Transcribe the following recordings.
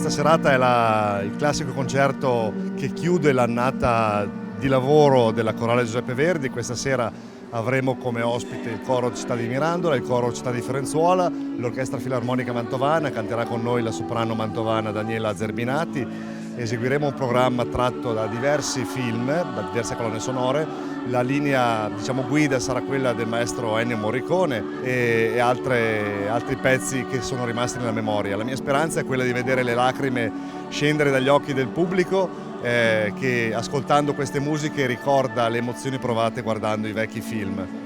Questa serata è il classico concerto che chiude l'annata di lavoro della Corale Giuseppe Verdi. Questa sera avremo come ospite il coro Città di Mirandola, il coro Città di Fiorenzuola, l'Orchestra Filarmonica Mantovana, canterà con noi la soprano mantovana Daniela Zerbinati. Eseguiremo un programma tratto da diversi film, da diverse colonne sonore. La linea, guida sarà quella del maestro Ennio Morricone e altri pezzi che sono rimasti nella memoria. La mia speranza è quella di vedere le lacrime scendere dagli occhi del pubblico che ascoltando queste musiche ricorda le emozioni provate guardando i vecchi film.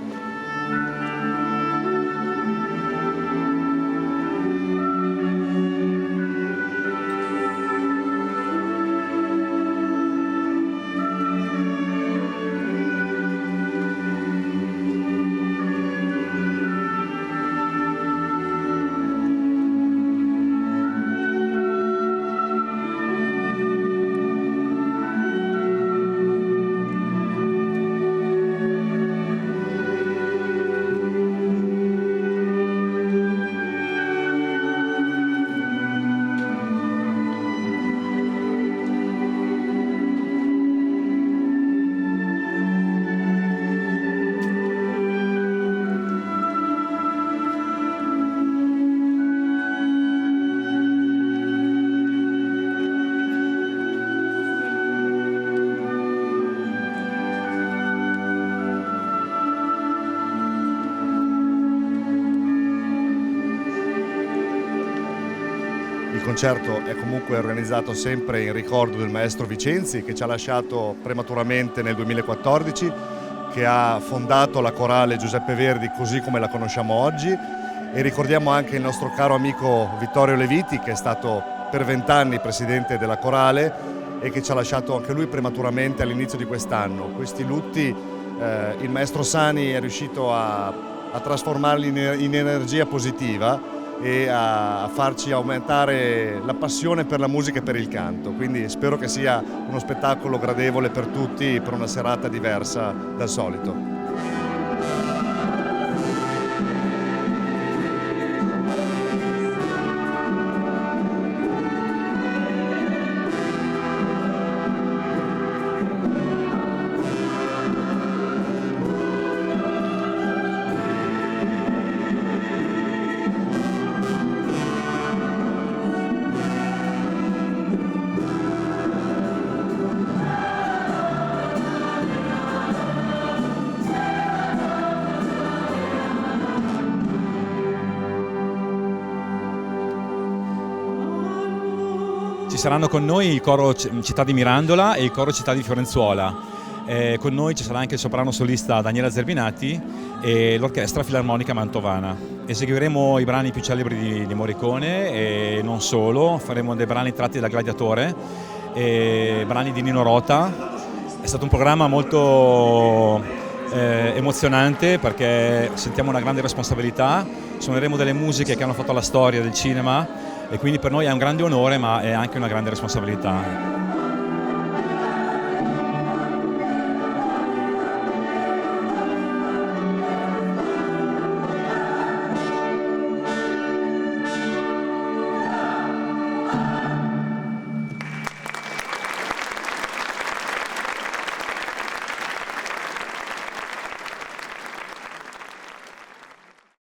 Il concerto è comunque organizzato sempre in ricordo del maestro Vicenzi, che ci ha lasciato prematuramente nel 2014, che ha fondato la Corale Giuseppe Verdi così come la conosciamo oggi, e ricordiamo anche il nostro caro amico Vittorio Leviti, che è stato per 20 anni presidente della Corale e che ci ha lasciato anche lui prematuramente all'inizio di quest'anno. Questi lutti il maestro Sani è riuscito a trasformarli in energia positiva e a farci aumentare la passione per la musica e per il canto. Quindi spero che sia uno spettacolo gradevole per tutti, per una serata diversa dal solito. Ci saranno con noi il coro Città di Mirandola e il coro Città di Fiorenzuola. Con noi ci sarà anche il soprano solista Daniela Zerbinati e l'Orchestra Filarmonica Mantovana. Eseguiremo i brani più celebri di Morricone e non solo, faremo dei brani tratti dal Gladiatore e brani di Nino Rota. È stato un programma molto emozionante perché sentiamo una grande responsabilità, suoneremo delle musiche che hanno fatto la storia del cinema e quindi per noi è un grande onore ma è anche una grande responsabilità.